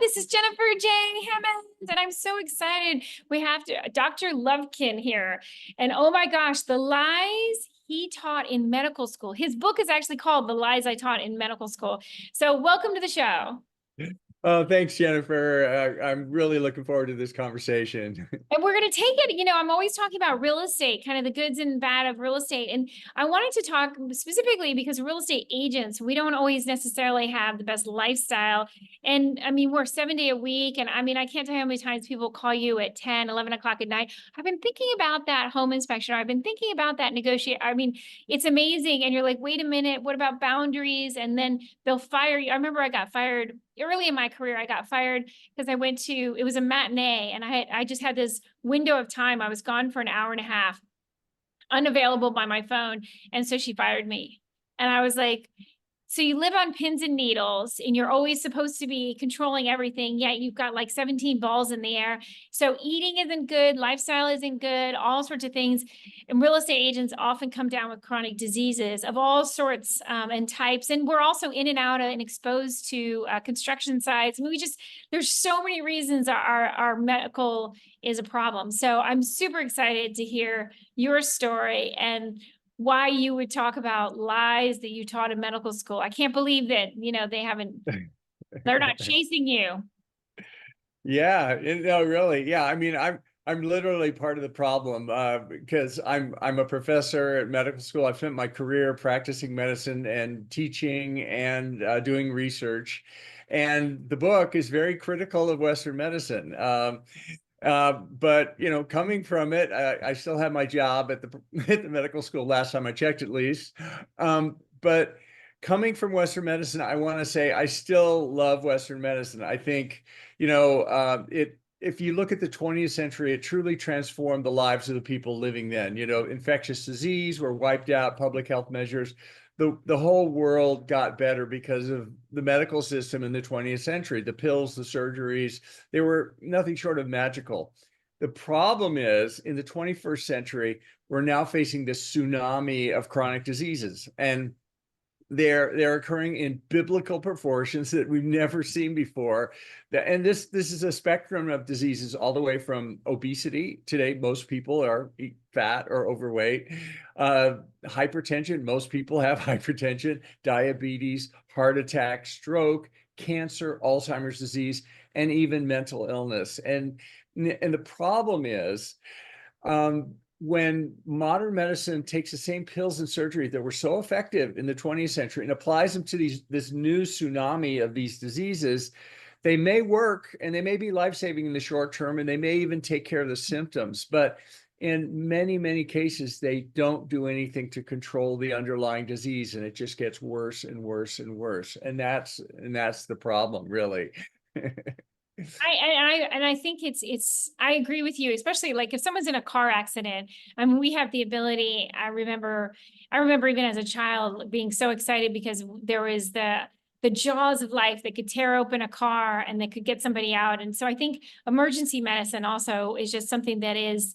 this is Jennifer J. Hammond, and I'm so excited. We have Dr. Lufkin here. And oh my gosh, the lies he taught in medical school. His book is actually called The Lies I Taught in Medical School. So welcome to the show. Oh, thanks, Jennifer. I'm really looking forward to this conversation. And we're going to take it, I'm always talking about real estate, kind of the goods and bad of real estate. And I wanted to talk specifically because real estate agents, we don't always necessarily have the best lifestyle. And I mean, we're 7 day a week. And I mean, I can't tell you how many times people call you at 10, 11 o'clock at night. I've been thinking about that home inspection. I've been thinking about that negotiate. I mean, it's amazing. And you're like, wait a minute, what about boundaries? And then they'll fire you. I remember I got fired early in my career. I got fired because I went to, it was a matinee, and I just had this window of time. I was gone for an hour and a half, unavailable by my phone. And so she fired me. And I was like, so you live on pins and needles and you're always supposed to be controlling everything, yet you've got like 17 balls in the air. So eating isn't good, lifestyle isn't good, all sorts of things. And real estate agents often come down with chronic diseases of all sorts and types. And we're also in and out and exposed to construction sites. I mean, there's so many reasons our medical is a problem. So I'm super excited to hear your story and why you would talk about lies that you taught in medical school. I can't believe that, they're not chasing you. Yeah, no, really. Yeah, I mean, I'm literally part of the problem because I'm a professor at medical school. I've spent my career practicing medicine and teaching and doing research. And the book is very critical of Western medicine. But coming from it, I still have my job at the medical school last time I checked, at least. But coming from Western medicine, I want to say I still love Western medicine. I think, if you look at the 20th century, it truly transformed the lives of the people living then. Infectious disease were wiped out, public health measures. The whole world got better because of the medical system in the 20th century. The pills, the surgeries, they were nothing short of magical. The problem is, in the 21st century, we're now facing this tsunami of chronic diseases, and they're occurring in biblical proportions that we've never seen before. And this is a spectrum of diseases, all the way from obesity. Today, most people are fat or overweight. Hypertension, most people have hypertension, diabetes, heart attack, stroke, cancer, Alzheimer's disease, and even mental illness. And the problem is, when modern medicine takes the same pills and surgery that were so effective in the 20th century and applies them to this new tsunami of these diseases, they may work and they may be life-saving in the short term, and they may even take care of the symptoms. But in many, many cases, they don't do anything to control the underlying disease, and it just gets worse and worse and worse. And that's the problem, really. I think I agree with you, especially like if someone's in a car accident. I mean, we have the ability. I remember even as a child being so excited because there was the jaws of life that could tear open a car and that could get somebody out. And so I think emergency medicine also is just something that is,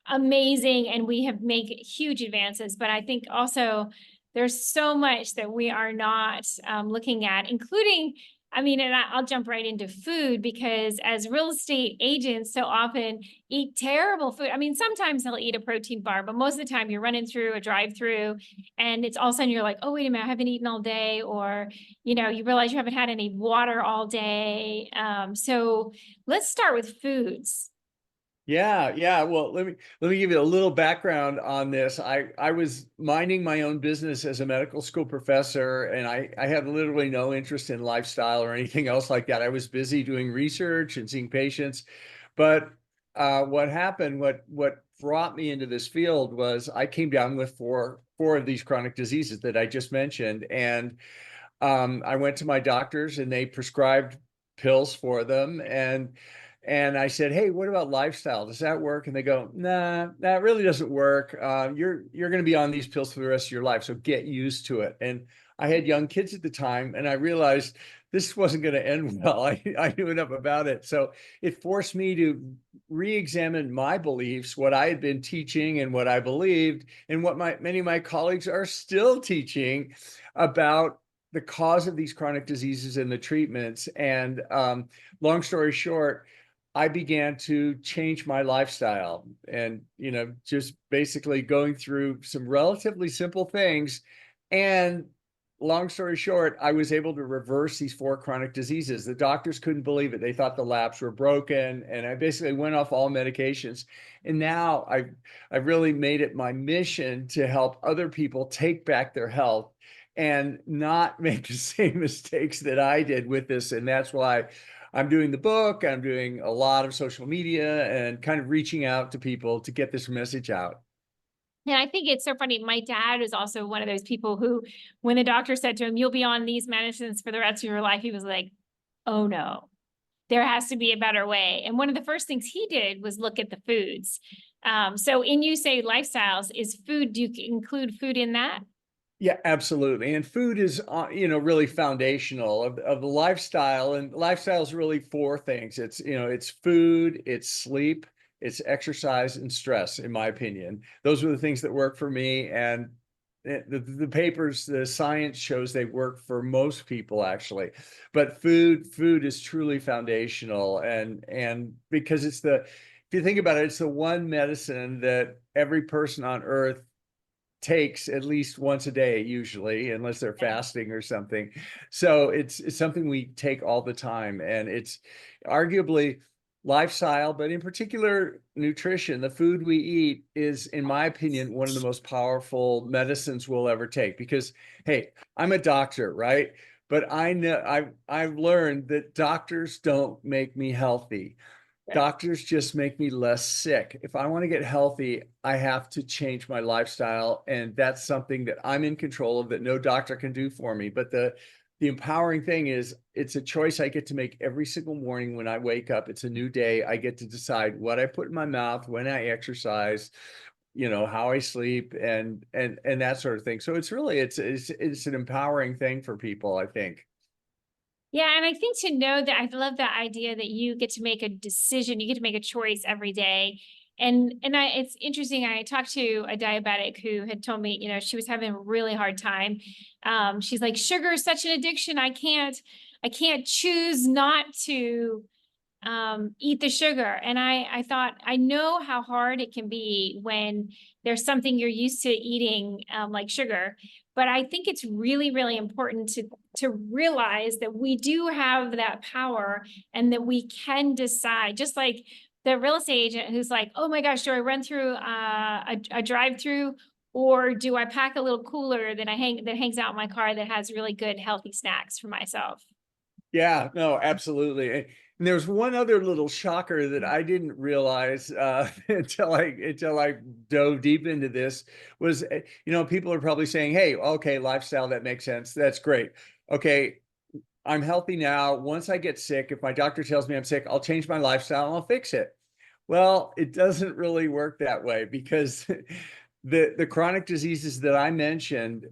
amazing, and we have made huge advances. But I think also there's so much that we are not looking at, including, and I'll jump right into food, because as real estate agents so often eat terrible food. Sometimes they'll eat a protein bar, but most of the time you're running through a drive-through and it's all of a sudden you're like, oh, wait a minute, I haven't eaten all day. Or, you realize you haven't had any water all day. So let's start with foods. Yeah. Well, let me give you a little background on this. I was minding my own business as a medical school professor, and I had literally no interest in lifestyle or anything else like that. I was busy doing research and seeing patients. But what happened, what brought me into this field, was I came down with four of these chronic diseases that I just mentioned. And I went to my doctors and they prescribed pills for them. And I said, hey, what about lifestyle? Does that work? And they go, nah, that really doesn't work. You're going to be on these pills for the rest of your life, so get used to it. And I had young kids at the time, and I realized this wasn't going to end well. I knew enough about it. So it forced me to re-examine my beliefs, what I had been teaching and what I believed, and what many of my colleagues are still teaching about the cause of these chronic diseases and the treatments. And long story short, I began to change my lifestyle and, just basically going through some relatively simple things. And long story short, I was able to reverse these 4 chronic diseases. The doctors couldn't believe it. They thought the labs were broken, and I basically went off all medications. And now I've really made it my mission to help other people take back their health and not make the same mistakes that I did with this. And that's why I'm doing the book. I'm doing a lot of social media and kind of reaching out to people to get this message out. And I think it's so funny. My dad is also one of those people who, when the doctor said to him, "You'll be on these medicines for the rest of your life," he was like, "Oh no, there has to be a better way." And one of the first things he did was look at the foods. So in You Say Lifestyles, is food, do you include food in that? Yeah, absolutely. And food is, really foundational of the lifestyle. And lifestyle is really 4 things. It's food, it's sleep, it's exercise, and stress, in my opinion. Those are the things that work for me. And the papers, the science shows they work for most people, actually. But food is truly foundational. And because if you think about it, it's the one medicine that every person on earth takes at least once a day, usually, unless they're Yeah. fasting or something. So it's something we take all the time, and it's arguably lifestyle, but in particular nutrition. The food we eat is, in my opinion, one of the most powerful medicines we'll ever take. Because, hey, I'm a doctor, right? But I know I've learned that doctors don't make me healthy. Right. Doctors just make me less sick. If I want to get healthy, I have to change my lifestyle. And that's something that I'm in control of, that no doctor can do for me. But the empowering thing is, it's a choice I get to make every single morning when I wake up. It's a new day. I get to decide what I put in my mouth, when I exercise, how I sleep, and that sort of thing. So it's really, it's an empowering thing for people, I think. Yeah, and I think to know that, I love that idea that you get to make a decision, you get to make a choice every day. And it's interesting. I talked to a diabetic who had told me, she was having a really hard time. She's like, "Sugar is such an addiction. I can't choose not to eat the sugar." And I thought, I know how hard it can be when there's something you're used to eating, like sugar. But I think it's really, really important to realize that we do have that power, and that we can decide. Just like the real estate agent who's like, "Oh my gosh, do I run through a drive-through, or do I pack a little cooler that hangs out in my car that has really good healthy snacks for myself?" Yeah, no, absolutely. And there's one other little shocker that I didn't realize until I dove deep into this was, people are probably saying, "Hey, okay, lifestyle, that makes sense. That's great. Okay, I'm healthy now. Once I get sick, if my doctor tells me I'm sick, I'll change my lifestyle and I'll fix it." Well, it doesn't really work that way, because the chronic diseases that I mentioned,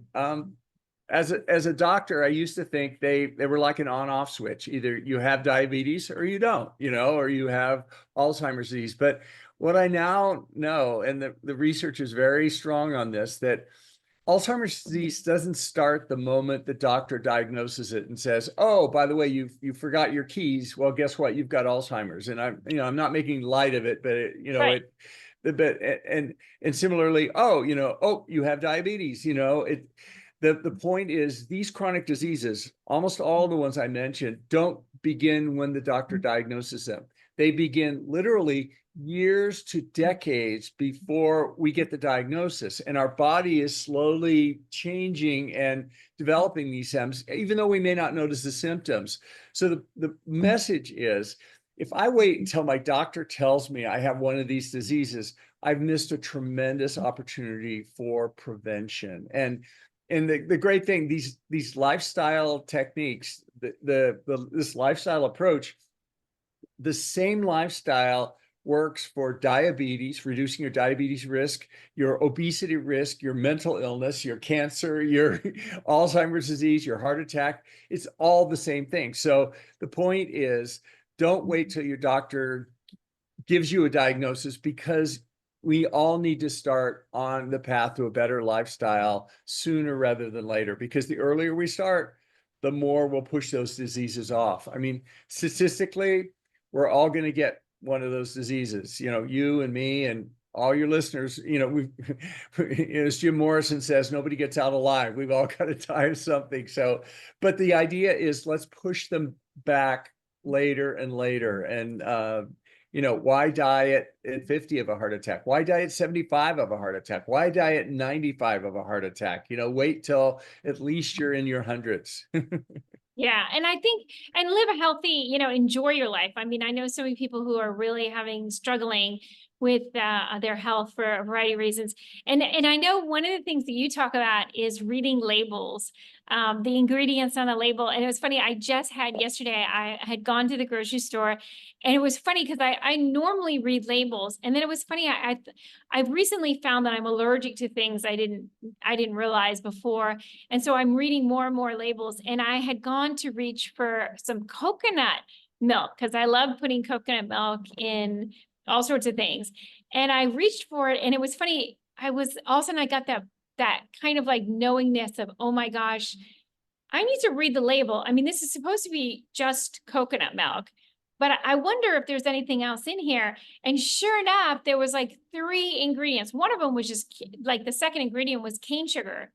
as a doctor, I used to think they were like an on-off switch. Either you have diabetes or you don't, or you have Alzheimer's disease. But what I now know, and the research is very strong on this, that Alzheimer's disease doesn't start the moment the doctor diagnoses it and says, "Oh, by the way, you forgot your keys. Well, guess what? You've got Alzheimer's." And I'm not making light of it, but Right. but and similarly, oh, you have diabetes. The point is, these chronic diseases, almost all the ones I mentioned, don't begin when the doctor diagnoses them. They begin literally years to decades before we get the diagnosis. And our body is slowly changing and developing these symptoms, even though we may not notice the symptoms. So the message is, if I wait until my doctor tells me I have one of these diseases, I've missed a tremendous opportunity for prevention. And the great thing, these lifestyle techniques, this lifestyle approach, the same lifestyle works for diabetes, reducing your diabetes risk, your obesity risk, your mental illness, your cancer, your Alzheimer's disease, your heart attack. It's all the same thing. So the point is, don't wait till your doctor gives you a diagnosis, because we all need to start on the path to a better lifestyle sooner rather than later. Because the earlier we start, the more we'll push those diseases off. I mean, statistically, we're all going to get one of those diseases, you know, you and me and all your listeners, you know, we, as Jim Morrison says, nobody gets out alive. We've all got to die of something. So, but the idea is let's push them back later and later. And, you know, why die at 50 of a heart attack? Why die at 75 of a heart attack? Why die at 95 of a heart attack? You know, wait till at least you're in your hundreds. Yeah. And I think, and live a healthy, enjoy your life. I mean, I know so many people who are really struggling with their health for a variety of reasons. And I know one of the things that you talk about is reading labels, the ingredients on the label. And it was funny, I just had yesterday, I had gone to the grocery store, and it was funny because I normally read labels. And then it was funny, I've recently found that I'm allergic to things I didn't realize before. And so I'm reading more and more labels, and I had gone to reach for some coconut milk because I love putting coconut milk in all sorts of things. And I reached for it, and it was funny. I was all of a sudden I got that kind of like knowingness of, oh my gosh, I need to read the label. I mean, this is supposed to be just coconut milk, but I wonder if there's anything else in here. And sure enough, there was like 3 ingredients. One of them was just like, the second ingredient was cane sugar.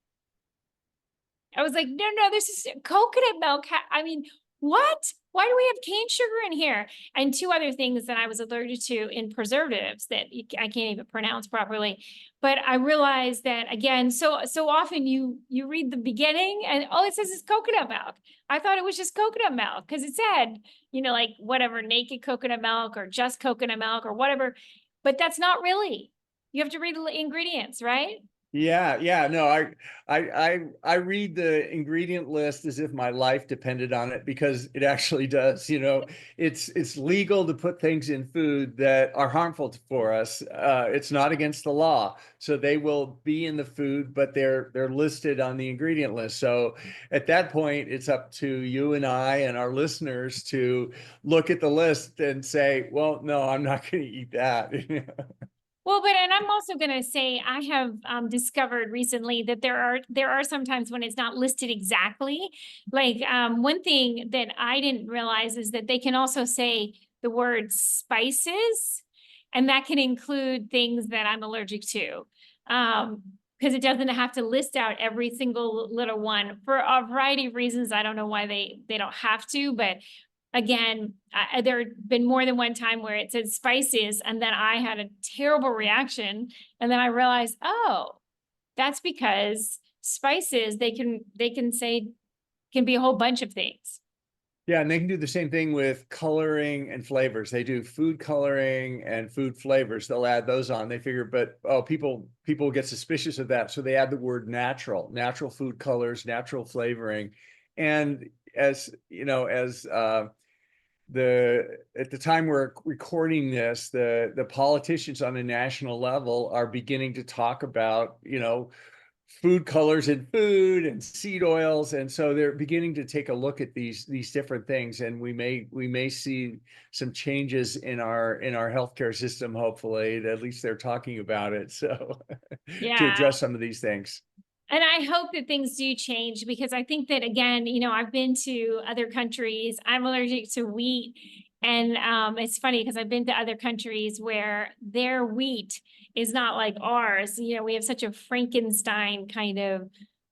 I was like, no, this is coconut milk. I mean, what? Why do we have cane sugar in here? And 2 other things that I was allergic to in preservatives that I can't even pronounce properly. But I realized that, again, so often you read the beginning and all it says is coconut milk. I thought it was just coconut milk because it said, like whatever, naked coconut milk or just coconut milk or whatever. But that's not really. You have to read the ingredients, right? Yeah, no, I read the ingredient list as if my life depended on it, because it actually does. You know, it's legal to put things in food that are harmful for us. It's not against the law, so they will be in the food, but they're listed on the ingredient list. So at that point, it's up to you and I and our listeners to look at the list and say, well, no, I'm not going to eat that. Well, and I'm also going to say I have discovered recently that there are sometimes when it's not listed exactly. Like one thing that I didn't realize is that they can also say the word spices, and that can include things that I'm allergic to. Because it doesn't have to list out every single little one for a variety of reasons. I don't know why they don't have to, but again, there had been more than one time where it said spices, and then I had a terrible reaction. And then I realized, oh, that's because spices, they can say, can be a whole bunch of things. Yeah, and they can do the same thing with coloring and flavors. They do food coloring and food flavors. They'll add those on. They figure, but people get suspicious of that, so they add the word natural food colors, natural flavoring. And as you know, at the time we're recording this, the politicians on a national level are beginning to talk about, food colors in food and seed oils, and so they're beginning to take a look at these different things, and we may see some changes in our healthcare system. Hopefully, at least they're talking about it, so Yeah. to address some of these things. And I hope that things do change, because I think that, again, I've been to other countries. I'm allergic to wheat. And it's funny because I've been to other countries where their wheat is not like ours. We have such a Frankenstein kind of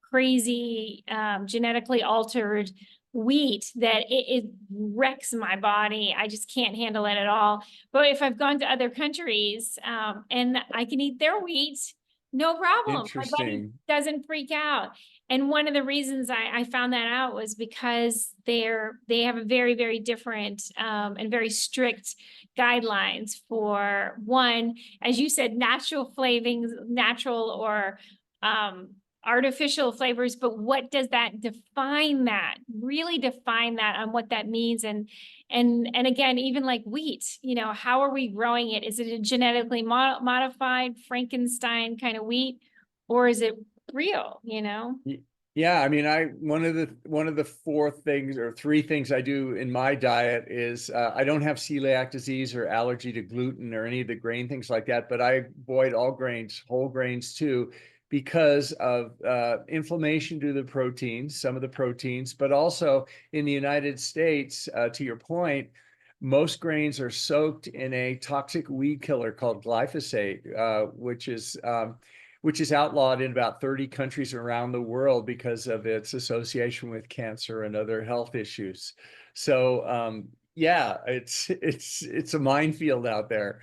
crazy, genetically altered wheat that it wrecks my body. I just can't handle it at all. But if I've gone to other countries and I can eat their wheat, no problem. My body Interesting. doesn't freak out. And one of the reasons I found that out was because they have a very, very different and very strict guidelines for, one, as you said, natural flavorings, natural or artificial flavors. But what does that really define that on what that means? And again, even like wheat, how are we growing it? Is it a genetically modified Frankenstein kind of wheat, or is it real? Yeah, I mean, one of the 4 things or 3 things I do in my diet is I don't have celiac disease or allergy to gluten or any of the grain things like that, but I avoid all grains, whole grains too, because of inflammation due to the proteins, some of the proteins, but also in the United States, to your point, most grains are soaked in a toxic weed killer called glyphosate, which is outlawed in about 30 countries around the world because of its association with cancer and other health issues. So yeah, it's a minefield out there.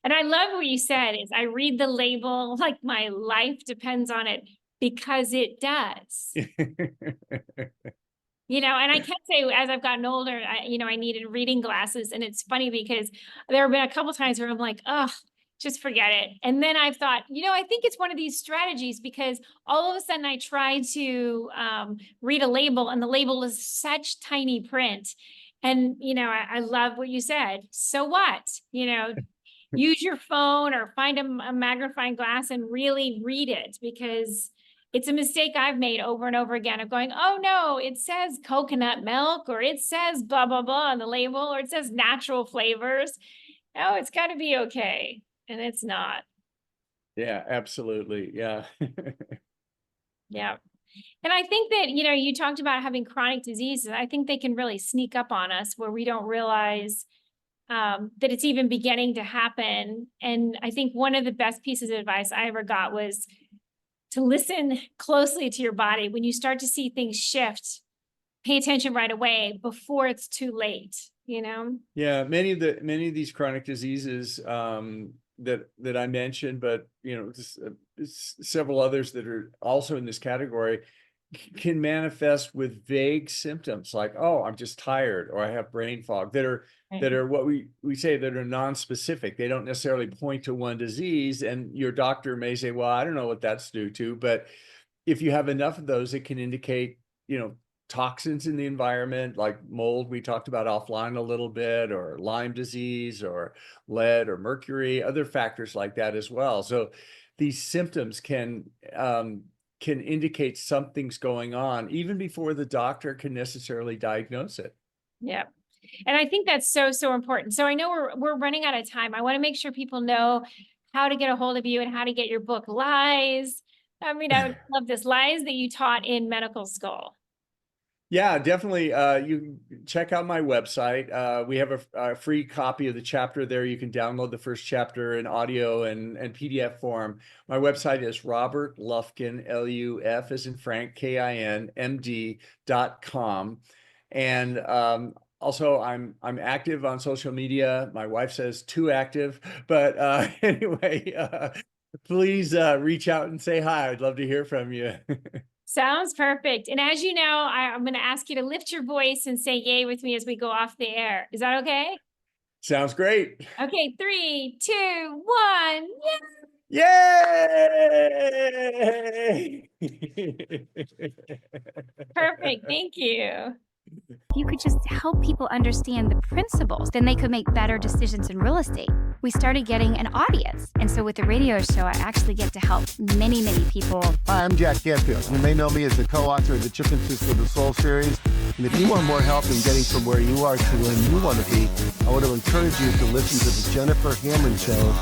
And I love what you said is I read the label like my life depends on it, because it does. You know, and I can say as I've gotten older, I needed reading glasses. And it's funny because there have been a couple times where I'm like, oh, just forget it. And then I've thought, I think it's one of these strategies, because all of a sudden I try to read a label and the label is such tiny print. And, I love what you said. So what? Use your phone or find a magnifying glass and really read it, because it's a mistake I've made over and over again of going, oh no, it says coconut milk, or it says blah, blah, blah on the label, or it says natural flavors. Oh, it's got to be okay. And it's not. Yeah, absolutely. Yeah. Yeah. And I think that, you talked about having chronic diseases. I think they can really sneak up on us where we don't realize that it's even beginning to happen. And I think one of the best pieces of advice I ever got was to listen closely to your body. When you start to see things shift, pay attention right away before it's too late, Yeah, many of these chronic diseases that I mentioned, but several others that are also in this category can manifest with vague symptoms like, oh, I'm just tired, or I have brain fog, that are what we say that are non-specific. They don't necessarily point to one disease, and your doctor may say, well, I don't know what that's due to. But if you have enough of those, it can indicate, toxins in the environment, like mold we talked about offline a little bit, or Lyme disease, or lead or mercury, other factors like that as well. So these symptoms can indicate something's going on even before the doctor can necessarily diagnose it. Yeah. And I think that's so, so important. So I know we're running out of time. I want to make sure people know how to get a hold of you and how to get your book, Lies. I would love this, Lies that you taught in medical school. Yeah, definitely. You can check out my website. We have a free copy of the chapter there. You can download the first chapter in audio and PDF form. My website is Robert Lufkin, L-U-F as in Frank, K-I-N, MD.com. And also, I'm active on social media. My wife says too active, but anyway, please reach out and say hi. I'd love to hear from you. Sounds perfect. And as you know, I'm going to ask you to lift your voice and say yay with me as we go off the air. Is that okay? Sounds great. Okay, 3, 2, 1. Yay! Perfect. Thank you. If you could just help people understand the principles, then they could make better decisions in real estate. We started getting an audience. And so with the radio show, I actually get to help many, many people. Hi, I'm Jack Canfield. You may know me as the co-author of the Chip and Cisco the Soul series. And if you want more help in getting from where you are to where you want to be, I want to encourage you to listen to the Jennifer Hammond Show